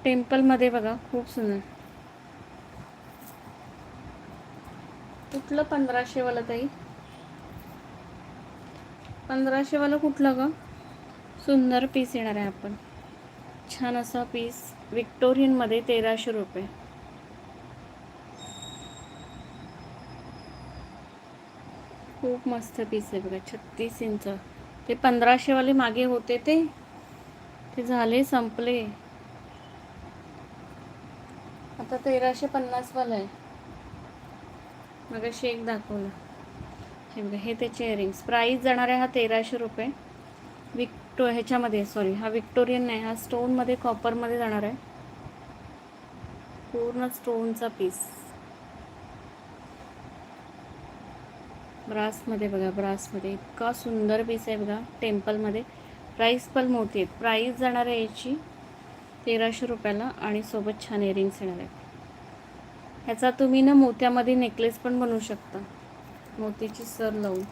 टेम्पलमध्ये बघा, खूप सुंदर. कुठलं 1500 वाला ताई? 1500 वाला कुठलं ग? सुंदर पीस येणार आहे. आपण छान असा पीस विक्टोरियनमध्ये 1300 रुपये. खूप मस्त पीस आहे बघा, 36 इंच. ते 1500 वाले मागे होते ते झाले, संपले. आता 1350 वाला आहे. मग शेक दाखवला हे बघा. हे त्याचे इयरिंग्स. प्राईस जाणार आहे हा 1300 रुपये. ह्याच्यामध्ये, सॉरी, हा विक्टोरियन नाही, हा स्टोनमध्ये, कॉपरमध्ये जाणार आहे. पूर्ण स्टोनचा पीस. ब्रासमध्ये बघा, ब्रासमध्ये इतका सुंदर पीस आहे बघा, टेम्पलमध्ये. प्राईस पण मोठी आहेत. प्राईस जाणार आहे याची 1300 रुपयाला आणि सोबत छान इयरिंग्स येणार आहे. ह्याचा तुम्ही ना मोत्यामध्ये नेकलेस पण बनवू शकता, मोतीची सर लावून.